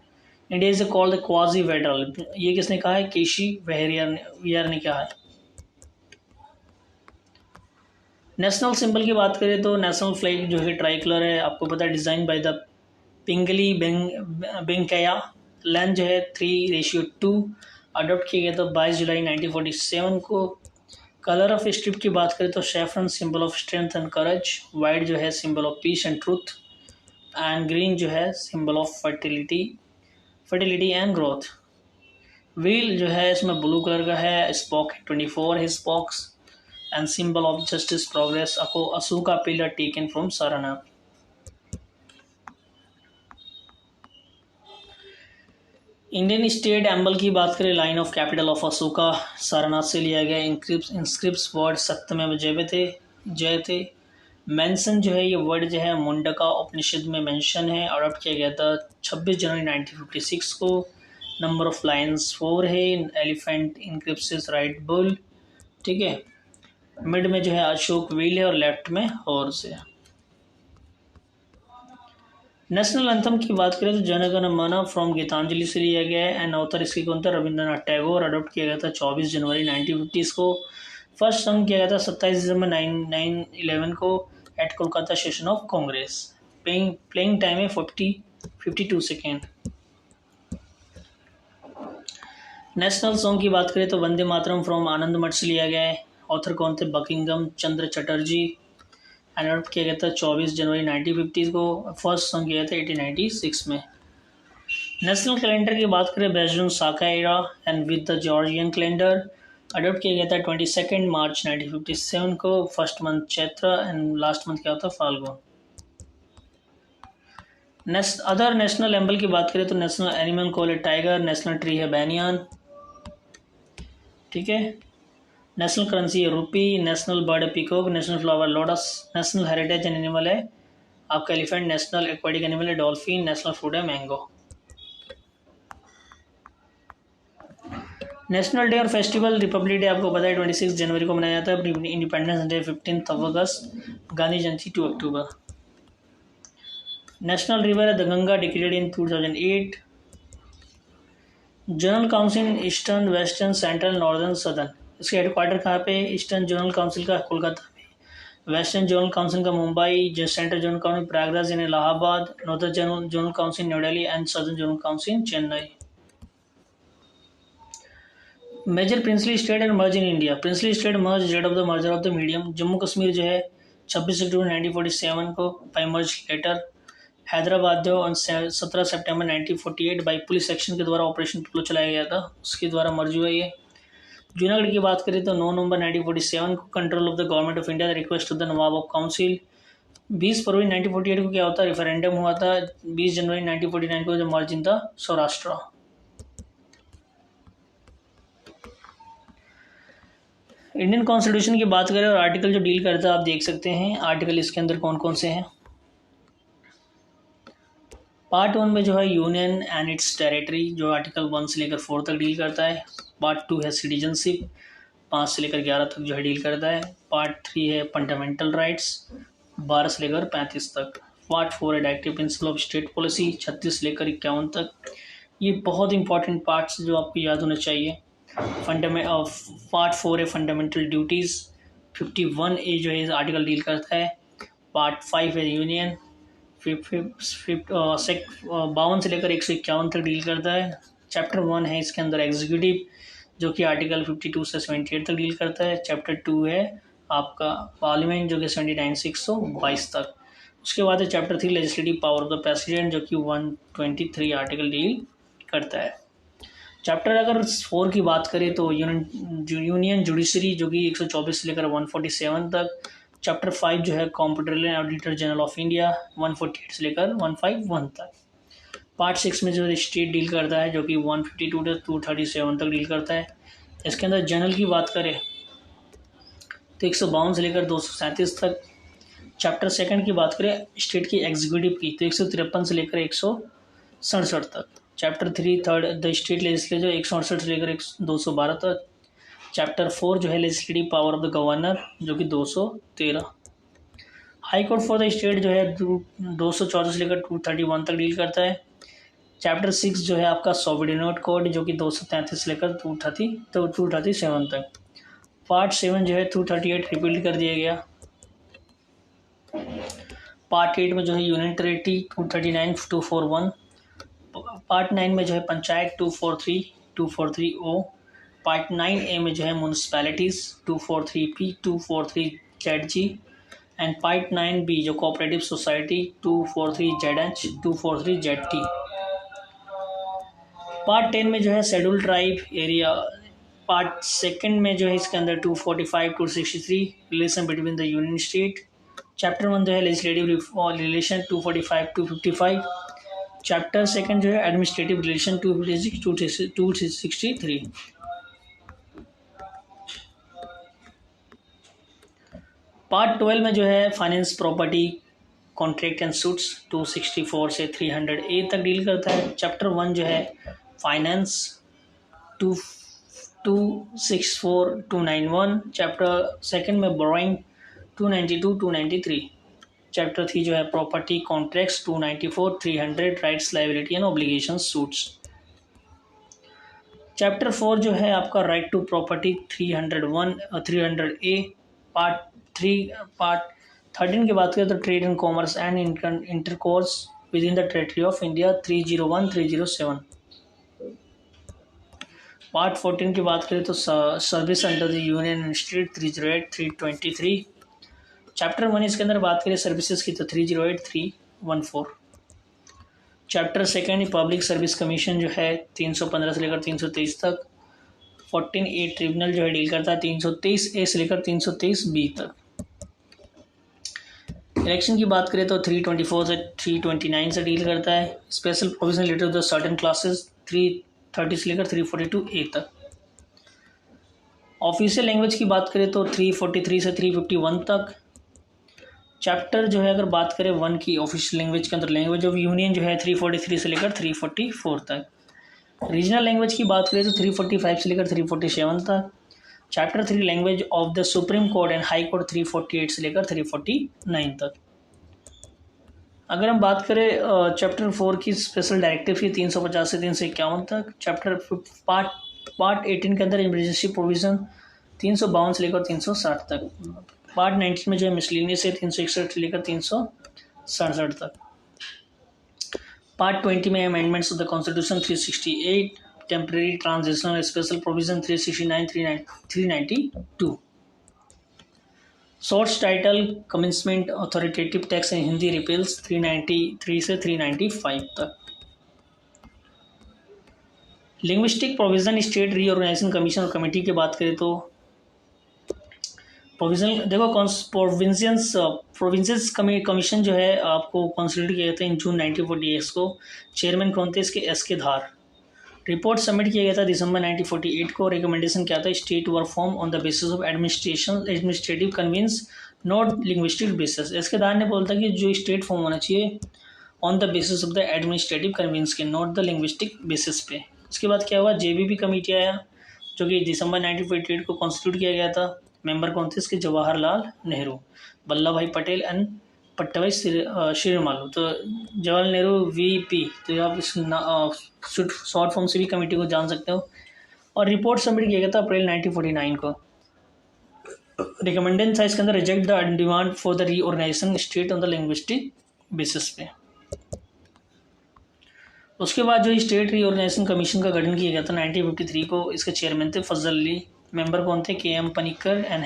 India is called the quasi federal, ये किसने कहा है? केशी वेयर ने कहा है। नेशनल सिंबल की बात करें तो नेशनल फ्लैग जो है ट्राई कलर है, आपको पता है design by the Pingali Venkayya. Length जो है 3:2 अडोप्ट किया गया था 22 जुलाई 1947 को। कलर ऑफ स्ट्रिप की बात करें तो saffron symbol of strength and courage, white जो है symbol of peace and truth, and green जो है symbol of fertility and growth. Wheel जो है इसमें ब्लू कलर का है, स्पॉक 24 है spokes, and symbol of justice progress Ashoka pillar taken from Sarnath. Indian state emblem की बात करें, lion of capital of Ashoka Sarnath से लिया गया। इंस्क्रिप्ट वर्ड सत्यमेव जयते। मेंशन जो है ये वर्ड जो है मुंडका उपनिषद में मेंशन है, अडॉप्ट किया गया था 26 जनवरी 1956 को। नंबर ऑफ लाइन्स 4 है। एलिफेंट इनक्रिप्सिस राइट बुल, ठीक है। मिड में जो है अशोक व्हील है और लेफ्ट में हॉर्स है। नेशनल एंथम की बात करें तो जन गण मन फ्रॉम गीतांजलि से लिया गया है एंड ऑथर इसकी कौन था, रविंद्रनाथ टैगोर। अडॉप्ट किया गया था 24 जनवरी 1950 को। फर्स्ट सॉन्ग किया गया था 27 दिसंबर 1911 को at Kolkata session of Congress. Playing time है 52 सेकेंड। नेशनल सॉन्ग की बात करें तो वंदे मातरम फ्रॉम आनंद मठ से लिया गया है। ऑथर कौन थे, बकिंगम चंद्र चटर्जी। अडॉप्ट किया गया था 24 जनवरी 1950 को। फर्स्ट सॉन्ग किया था 1896 में। नेशनल कैलेंडर की बात करें, based on Saka era and with the Georgian calendar. Adopt किया गया था 22 मार्च 1957 को। First month Chaitra and last month क्या होता है, फाल्गुन। अदर नेशनल एम्बल की बात करें तो नेशनल एनिमल कॉल है टाइगर, नेशनल ट्री है बैनियान, ठीक है। नेशनल करेंसी है रुपी, नेशनल बर्ड है peacock, national flower lotus, national heritage animal है आपका एलिफेंट, नेशनल एक्वाटिक एनिमल है डॉल्फिन, नेशनल फूड है मैंगो। नेशनल डे और फेस्टिवल, रिपब्लिक डे आपको पता है 26 जनवरी को मनाया जाता है। इंडिपेंडेंस डे 15 अगस्त, गांधी जयंती 2 अक्टूबर। नेशनल रिवर है the Ganga, declared in 2008। General council eastern, western, central, northern, southern. इसके हेडक्वार्टर कहाँ पे, ईस्टर्न जनरल काउंसिल का कोलकाता में, वेस्टर्न जनरल काउंसिल का Mumbai, central general council Prayagraj in Allahabad, northern general council New Delhi and southern general council Chennai. Major princely state and merge in India. Princely state merge date of the merger of the medium. Jammu Kashmir जो है 26 अक्टूबर 1947 को by merge letter. Hyderabad जो 17 सितंबर 1948 by police action के द्वारा operation पोलो चलाया गया था, उसके द्वारा मर्ज हुआ ये। जूनागढ़ की बात करें तो 9 नवंबर 1947 को control of the government of India, the request of the Nawab of council. 20 फरवरी 1948 को क्या होता है, रेफरेंडम हुआ था। 20 जनवरी 1949 को जो मर्ज इन था सौराष्ट्र। इंडियन कॉन्स्टिट्यूशन की बात करें और आर्टिकल जो डील करता है आप देख सकते हैं। आर्टिकल इसके अंदर कौन कौन से हैं। पार्ट 1 में जो है यूनियन एंड इट्स टेरिटरी, जो आर्टिकल 1 से लेकर 4 तक डील करता है। पार्ट 2 है सिटीजनशिप, 5 से लेकर 11 तक जो है डील करता है। पार्ट 3 है फंडामेंटल राइट्स, 12 से लेकर 35 तक। पार्ट 4 है directive principle of state policy, 36 से लेकर 51 तक। ये बहुत इंपॉर्टेंट पार्ट्स जो आपको याद होने चाहिए। पार्ट 4 है फंडामेंटल ड्यूटीज़, 51A जो है आर्टिकल डील करता है। पार्ट 5 है यूनियन, 52 से लेकर 151 तक डील करता है। चैप्टर 1 है इसके अंदर एग्जीक्यूटिव, जो कि आर्टिकल 52 से 78 तक डील करता है। चैप्टर 2 है आपका पार्लियामेंट, जो कि 79 से 122 तक। उसके बाद है chapter 3 legislative power of the president, जो कि 123 आर्टिकल डील करता है। चैप्टर अगर 4 की बात करें तो यूनियन जुडिशरी, जो कि 124 से लेकर 147 तक। चैप्टर 5 जो है competent auditor general of India, 148 से लेकर 151 तक। पार्ट 6 में जो है स्टेट डील करता है, जो कि 152 से 237 तक डील करता है। इसके अंदर जनरल की बात करें तो 152 से लेकर 237 तक। चैप्टर 2 की बात करें स्टेट की एग्जीक्यूटिव की, तो 153 से लेकर 167 तक। Chapter 3 third the state legislature, 168 से लेकर 212 तक। चैप्टर 4 जो है legislative power of the governor, जो कि 213। High court for the state जो है 214 से लेकर 231 तक डील करता है। चैप्टर 6 जो है आपका सॉवरेन कोड, जो कि 233 से लेकर 237 तक। पार्ट 7 जो है 238 रिपील कर दिया गया। पार्ट 8 में जो है यूनियन टेरिटरी 239 241। पार्ट 9 में जो है पंचायत 243 पार्ट 9A में जो है municipalities 243P 243ZG and part 9B जो cooperative society 243ZH 243ZT। Part 10 में जो है शेड्यूल ट्राइब एरिया। पार्ट 2 में जो है इसके अंदर 245 263 relation between the union state. Chapter 1 जो है लेजिस्लेटिव रिलेशन 245 255। चैप्टर सेकंड जो है एडमिनिस्ट्रेटिव रिलेशन 263। पार्ट 12 में जो है finance property contract and suits 264 से 300A तक डील करता है। चैप्टर 1 जो है फाइनेंस 264 291। चैप्टर सेकंड में बोरोइंग 292 293। चैप्टर 3 जो है property contracts 294 300 rights liability and obligation suits. Chapter 4 जो है आपका right to property 301 300A। Part 13 की बात करें तो trade and commerce and intercourse with in the territory of India 301 307। Part 14 की बात करें तो service under the union and state 308 323। Chapter 1 इसके अंदर बात करें सर्विसेज की तो 308 314। Chapter second public service commission जो है 315 से लेकर 323 तक। 14A ट्रिब्यूनल जो है डील करता है 323A से लेकर 323B तक। इलेक्शन की बात करें तो 324 से 329 से डील करता है। Special provision related to certain classes 330 से लेकर 342A तक। ऑफिशियल लैंग्वेज की बात करें तो 343 से 351 तक। चैप्टर जो है अगर बात करें 1 की ऑफिशियल लैंग्वेज के अंदर लैंग्वेज ऑफ यूनियन जो है 343 से लेकर 344 तक। रीजनल लैंग्वेज की बात करें तो 345 से लेकर 347 तक। Chapter 3 language of the supreme court and high court 348 से लेकर 349 तक। अगर हम बात करें चैप्टर 4 की स्पेशल डायरेक्टिव की 350 से 351 तक। चैप्टर पार्ट 18 के अंदर इमरजेंसी प्रोविज़न 352 से लेकर 360 तक। पार्ट 19 में जो है मिसलिनियस है 361 से लेकर 367 तक। पार्ट 20 में amendments of the constitution 368, temporary transition special provision 369 392। Shorts title commencement authoritative text in Hindi repeals 393 से 395 तक। Linguistic provision state reorganisation commission और कमेटी की बात करें तो प्रोविजन देखो प्रोविंसेस कमीशन जो है आपको कॉन्स्टिट्यूट किया गया था इन जून 1948 को। चेयरमैन कौन थे इसके? एस के धार। रिपोर्ट सबमिट किया गया था दिसंबर 1948 को। रिकमेंडेशन क्या था? State were form on the basis of administrative convince not linguistic basis. S के धार ने बोला था कि जो स्टेट फॉर्म होना चाहिए on the basis of the administrative convince के, नॉट द लिंग्विस्टिक बेसिस पे। इसके बाद क्या हुआ? जेबीबी कमेटी आया जो कि दिसंबर 1948 को कॉन्स्टिट्यूट किया गया था। मेंबर कौन थे इसके? जवाहरलाल नेहरू, वल्लभ भाई पटेल एंड पट्टभाई श्रीमालू। तो जवाहरलाल नेहरू वीपी, तो आप इस शॉर्ट फॉर्म से भी कमेटी को जान सकते हो। और रिपोर्ट सबमिट किया गया था अप्रैल 1949 को। रिकमेंडेशन था इसके अंदर reject the demand for the reorganization state on the linguistic basis पे। उसके बाद जो स्टेट रीऑर्गेनाइजेशन कमीशन का गठन किया गया था 1953 को। इसके चेयरमैन थे फजल अली। मेंबर कौन थे? KM Panicker and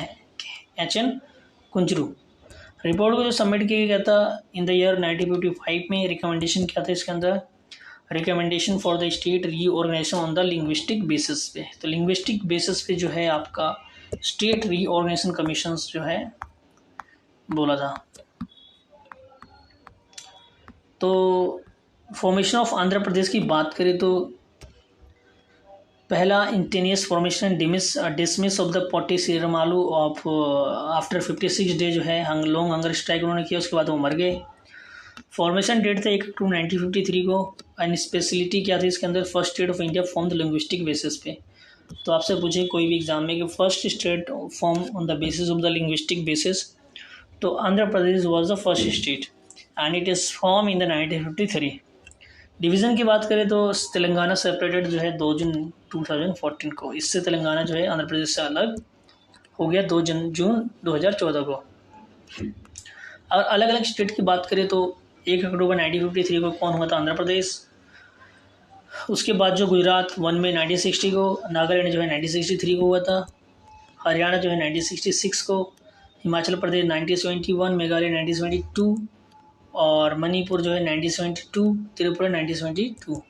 HN Kunzru. Report को जो सबमिट किया गया था इन द ईयर 1955 में। रिकमेंडेशन क्या था इसके अंदर? Recommendation for the state reorganization on the linguistic basis पे। तो लिंग्विस्टिक बेसिस पे जो है आपका स्टेट रीऑर्गेनाइजेशन कमीशन जो है बोला था। तो फॉर्मेशन ऑफ आंध्र प्रदेश की बात करें तो पहला इंटेनियस formation demise of the Potti Sriramulu of after 56 day जो है लॉन्ग हंगर स्ट्राइक उन्होंने किया। उसके बाद वो मर गए। फॉर्मेशन डेट था 1 अक्टूबर 1953 को। एंड स्पेशलिटी क्या थी इसके अंदर? First state of India form the linguistic basis पे। तो आपसे पूछे कोई भी एग्जाम में कि first state form on the basis of the linguistic basis, तो Andhra Pradesh was the first state and it is form in the 1953। Division की बात करें तो तेलंगाना सेपरेटेड जो है 2 जून 2014 को। इससे तेलंगाना जो है आंध्र प्रदेश से अलग हो गया 2 जून 2014 को। और अलग अलग स्टेट की बात करें तो 1 अक्टूबर 1953 को कौन हुआ था? आंध्र प्रदेश। उसके बाद जो गुजरात 1 में 1960 को, नागालैंड जो है 1963 को हुआ था, हरियाणा जो है 1966 को, हिमाचल प्रदेश 1971, मेघालय 1972 और मणिपुर जो है 1972, त्रिपुरा 1972।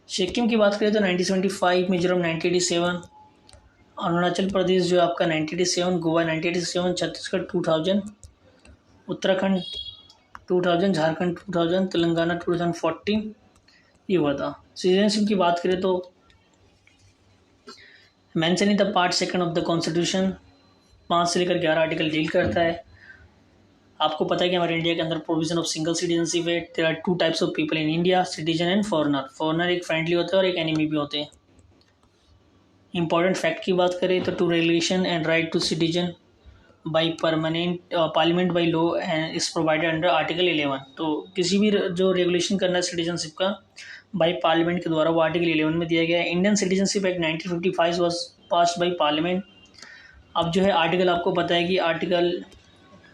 सिक्किम की बात करें तो 1975, मिजोरम 1987, अरुणाचल प्रदेश जो आपका 1987, गोवा 1987, छत्तीसगढ़ 2000, उत्तराखंड 2000 झारखंड 2000 तेलंगाना 2014 ये हुआ था। सिटीजनशिप की बात करें तो mention in the part second of the constitution 5 से लेकर 11 आर्टिकल डील करता है। आपको पता है कि हमारे इंडिया के अंदर प्रोविजन ऑफ सिंगल सिटीजनशिप है। There are two types of people in India, citizen and foreigner. Foreigner एक फ्रेंडली होते हैं और एक एनिमी भी होते हैं। इंपॉर्टेंट फैक्ट की बात करें तो to regulation and right to citizen by permanent parliament by law and is provided under article 11। तो किसी भी जो रेगुलेशन करना है सिटीजनशिप का बाई पार्लियामेंट के द्वारा वो आर्टिकल 11 में दिया गया है। Indian citizenship act 1955 was passed by parliament. अब जो है आर्टिकल आपको पता है कि आर्टिकल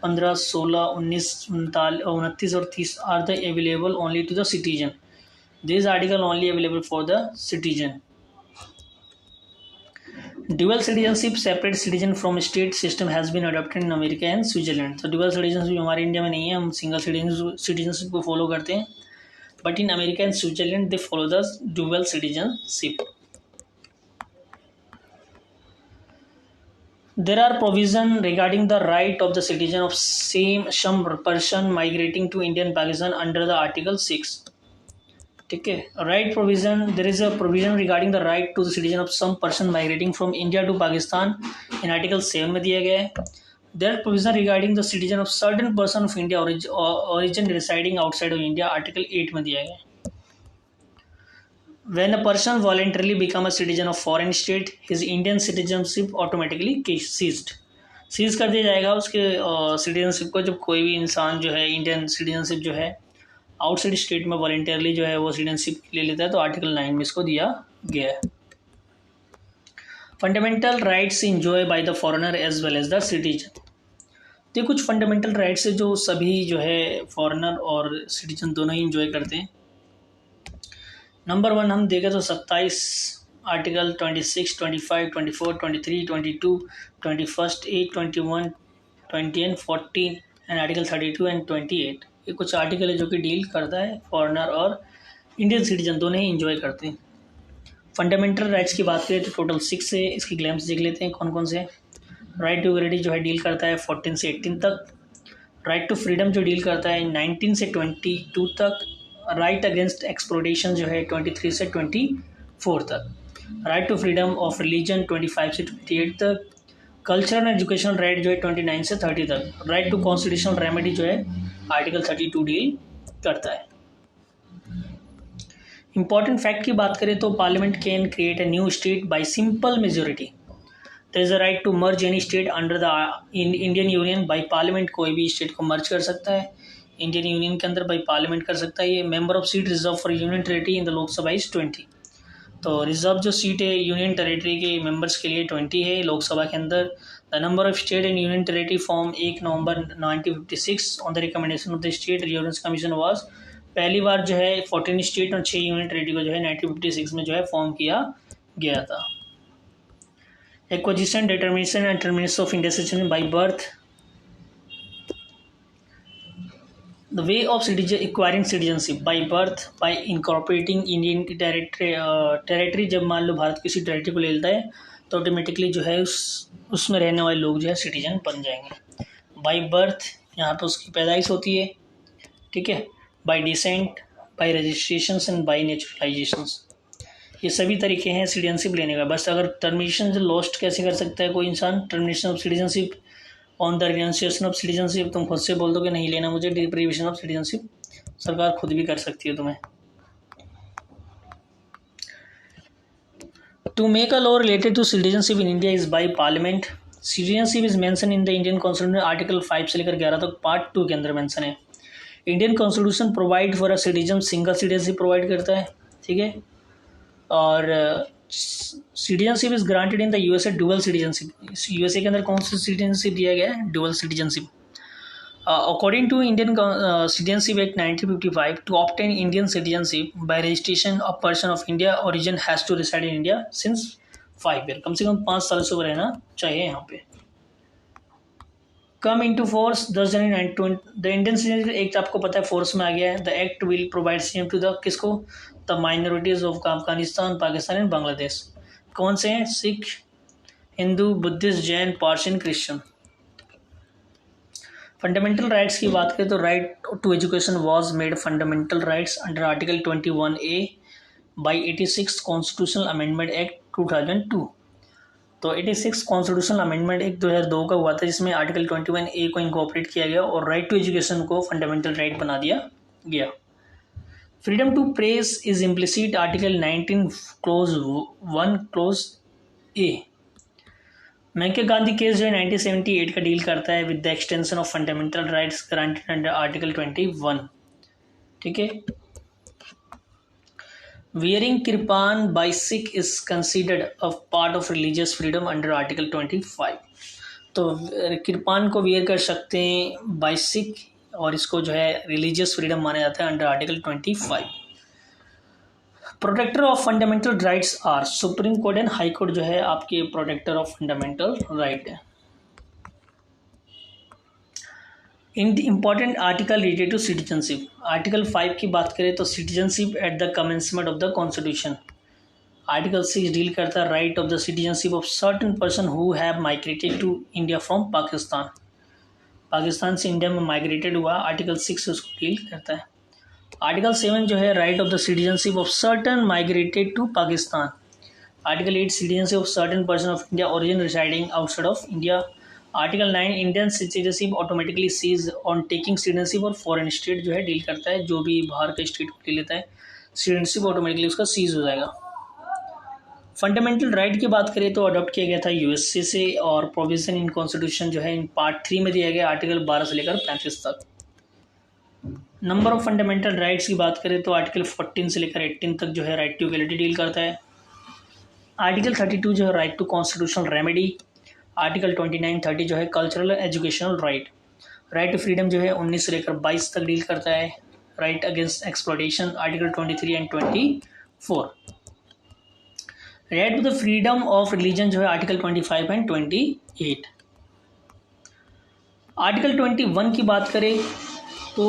15, 16, 19, 29 और 30 are the available only to the citizen. This article only available for the citizen. Dual citizenship separate citizen from state system has been adopted in America and Switzerland. तो dual citizenship हमारे India में नहीं है, हम single citizenship को follow करते हैं। But in America and Switzerland they follow the dual citizenship. There are provisions regarding the right of the citizen of some person migrating to India and Pakistan under the Article 6. ठीक है, right provision, there is a provision regarding the right to the citizen of some person migrating from India to Pakistan in article 7 में दिया गया है। There provision regarding the citizen of certain person of India origin residing outside of India article 8 में दिया गया है। When a person voluntarily become a citizen of foreign state, his Indian citizenship automatically ceased. Cease कर दिया जाएगा उसके citizenship को जब कोई भी इंसान जो है इंडियन सिटीजनशिप जो है आउटसाइड स्टेट में वॉलेंटरली जो है वो सिटीजनशिप ले लेता है। तो आर्टिकल 9 में इसको दिया गया है। Fundamental rights enjoy by the foreigner as well as the citizen. तो कुछ फंडामेंटल राइट्स है जो सभी जो है फॉरेनर और सिटीजन दोनों ही इंजॉय करते हैं। नंबर 1 हम देखें तो 27 article 26, 25, 24, 23, 22, 21, 8, 21, 20 and 14 and article 32 and 28। ये कुछ आर्टिकल है जो कि डील करता है फॉरेनर और इंडियन सिटीजन दोनों ही इंजॉय करते हैं। फंडामेंटल राइट्स की बात करें तो टोटल 6 है। इसकी ग्लैम्स देख लेते हैं कौन कौन से। राइट टू इक्वलिटी जो है डील करता है 14 से 18 तक। राइट टू फ्रीडम जो डील करता है 19 से 22 तक। राइट अगेंस्ट एक्सप्लोटेशन जो है 23 से 24 तक। Right to freedom of religion 25 से 28 तक। कल्चरल एंड एजुकेशनल राइट जो है 29 से 30 तक। राइट टू कॉन्स्टिट्यूशनल रेमेडी जो है आर्टिकल 32 डील करता है। इंपॉर्टेंट फैक्ट की बात करें तो parliament can create a new state by simple majority. There is a right to merge any state under the Indian union. By parliament कोई भी स्टेट को मर्ज कर सकता है इंडियन यूनियन के अंदर, बाई पार्लियामेंट कर सकता है। ये member of seat reserve for union territory in the Lok Sabha is 20। तो रिजर्व जो सीट है यूनियन टेरेटरी के मेंबर्स के लिए 20 है लोकसभा के अंदर। The number of state and union territory form 1 November 1956 on the recommendation of the state reservation commission was. पहली बार जो है 14 स्टेट और 6 यूनियन टेरेटरी को जो है 1956 में जो है फॉर्म किया गया था। Acquisition, determination and termination of Indian citizen by birth. The way of acquiring citizenship by birth by incorporating Indian territory। जब मान लो भारत किसी टेरिटरी को ले लेता है तो ऑटोमेटिकली जो है उसमें रहने वाले लोग जो है सिटीजन बन जाएंगे। बाय बर्थ यहाँ पे उसकी पैदाइश होती है, ठीक है। Bye decent, bye registration and bye naturalisation, ये सभी तरीके हैं सिटीजनशिप लेने का। बस अगर टर्मिनेशन से लॉस्ट कैसे कर सकता है कोई इंसान, termination of citizenship on the renunciation of citizenship. तुम खुद से बोल दो कि नहीं लेना मुझे, डिप्रीवेशन ऑफ सिटीजनशिप सरकार खुद भी कर सकती है तुम्हें। To make a law related to citizenship in India is by parliament. Citizenship is mention in the Indian constitution article 5 से लेकर 11 तक पार्ट 2 के अंदर मेंशन है। Indian constitution provide for a citizen, single citizenship provide करता है, ठीक है। और citizenship is granted in the USA dual citizenship. USA के अंदर कौन सी सिटीजनशिप दिया गया है? Dual citizenship. According to Indian citizenship act 1955 to obtain Indian citizenship by registration of person of India origin has to reside in India since 5 year. कम से कम 5 साल से ऊपर रहना चाहिए यहाँ पे। Come into force 10 January 1920। The Indian citizenship act आपको पता है फोर्स में आ गया है। The act will provide same to the किसको? The minorities of Afghanistan, Pakistan and Bangladesh. कौन से हैं? Sikh, Hindu, Buddhist, Jain, Persian, Christian. Fundamental rights की बात करें तो right to education was made fundamental rights under article 21A by 86 constitutional amendment act 2002। तो 86 कॉन्स्टिट्यूशनल अमेंडमेंट एक्ट 2002 का हुआ था, जिसमें आर्टिकल 21A को इनकॉर्पोरेट किया गया और राइट टू एजुकेशन को फंडामेंटल राइट बना दिया गया। Freedom to press is implicit article 19 clause 1 clause A. Maneka Gandhi case जो है 1978 का डील करता है with the extension of fundamental rights granted under article 21। ठीक है। Wearing kirpan by Sikh is considered a part of religious freedom under article 25। तो किरपान को wear कर सकते हैं बाय सिख और इसको जो है रिलीजियस फ्रीडम माना जाता है under article 25। Protector of fundamental rights are supreme court and high court जो है आपके प्रोटेक्टर ऑफ फंडामेंटल राइट है। In the important article related to citizenship, article 5 की बात करें तो citizenship at the commencement of the constitution. Article 6 deal करता है right of the citizenship of certain person who have migrated to India from Pakistan. Pakistan से India में migrated हुआ, article 6 उसको डील करता है। आर्टिकल 7 जो है right of the citizenship of certain migrated to Pakistan. Article 8 citizenship of certain person of India origin residing outside of India. Article 9 Indian citizenship automatically cease on taking citizenship और foreign state जो है deal करता है, जो भी बाहर के state को ले लेता है सिटीजनशिप ऑटोमेटिकली उसका सीज हो जाएगा। फंडामेंटल राइट की बात करें तो अडॉप्ट किया गया था यूएसए से और प्रोविजन इन कॉन्स्टिट्यूशन जो है इन पार्ट 3 में दिया गया आर्टिकल 12 से लेकर 35 तक। नंबर ऑफ फंडामेंटल राइट्स की बात करें तो आर्टिकल 14 से लेकर 18 तक जो है राइट टू इक्वलिटी डील करता है। आर्टिकल 32 जो है right to constitutional remedy. Article 29, 30 जो है cultural educational right. Right to freedom जो है 19 से लेकर 22 तक डील करता है। Right against exploitation article 23 and 24। Right to the freedom of religion जो है आर्टिकल 25 एंड 28। आर्टिकल 21 की बात करें तो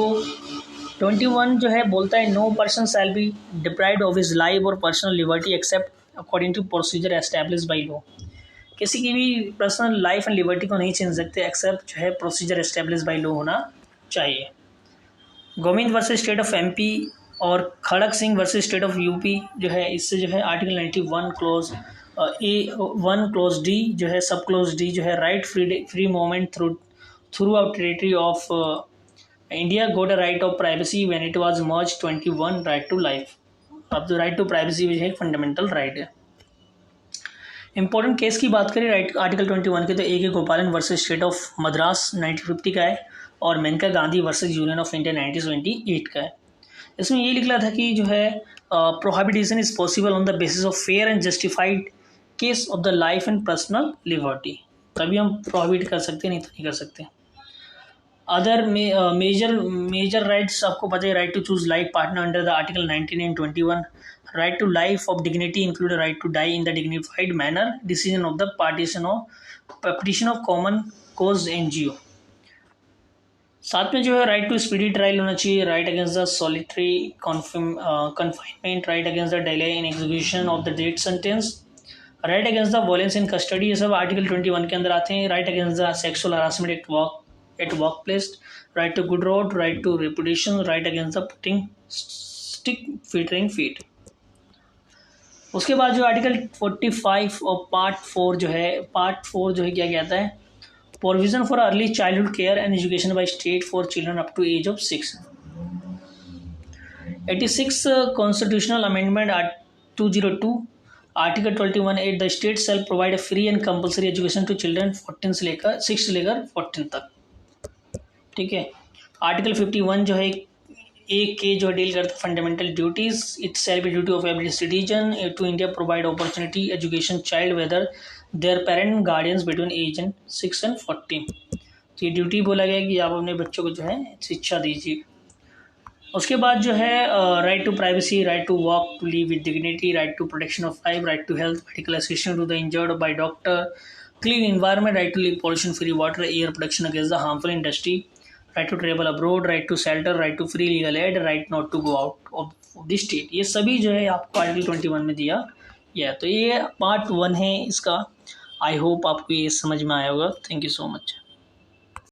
21 जो है बोलता है no person shall be deprived of his life और personal liberty except according to procedure establish by law. किसी की भी पर्सनल लाइफ एंड लिबर्टी को नहीं छीन सकते एक्सेप्ट जो है प्रोसीजर एस्टैब्लिश बाई लॉ होना चाहिए। Govind versus state of MP और Khadak Singh versus state of UP जो है इससे जो है article 91 close A1 close D जो है सब क्लोज डी जो है right free movement throughout territory of India got a right of privacy when it was merge 21 right to life. अब तो राइट टू प्राइवेसी भी है फंडामेंटल राइट है। इंपॉर्टेंट केस की बात करें राइट आर्टिकल 21 के तो ए के गोपालन वर्सेस स्टेट ऑफ मद्रास 1950 का है और Maneka Gandhi versus union of India 1978 का है। इसमें ये लिखा था कि जो है prohibition is possible on the basis of fair and justified case of the life and personal liberty. तभी हम प्रोहिबिट कर सकते हैं, नहीं तो नहीं कर सकते। अदर मेजर राइट्स आपको पता है right to choose life partner under the article 19 and 21। Right to life of dignity include right to die in the dignified manner decision of the petition of common cause NGO. साथ में जो है right to speedy trial होना चाहिए। Right against the solitary confinement. Right against the delay in execution of the death sentence. Right against the violence in custody, ये सब article 21 के अंदर आते हैं। Right against the sexual harassment at work place. Right to good road. Right to reputation. Right against the putting stick fettering feet. उसके बाद जो article 45 और पार्ट 4 जो है क्या कहता है provision for early childhood care and education by state for children up to age of 6। 86 constitutional amendment 202 article 21 the state shall provide a free and compulsory education to children 6 से लेकर 14 तक। ठीक है। आर्टिकल 51 जो है एक के जो डील करता है fundamental duties. It shall be duty of every citizen to India provide opportunity education child whether their parent guardians between age and 6 and 14। तो ये ड्यूटी बोला गया कि आप अपने बच्चों को जो है शिक्षा दीजिए। उसके बाद जो है right to privacy, right to walk to live with dignity, right to protection of life, right to health medical assistance to the injured by doctor, clean environment, right to live pollution free water, air protection against the harmful industry, right to travel abroad, right to shelter, right to free legal aid, right not to go out of the state. ये सभी जो है आपको article 21 में दिया गया। तो ये पार्ट 1 है इसका। आई होप आपको ये समझ में आया होगा। Thank you so much.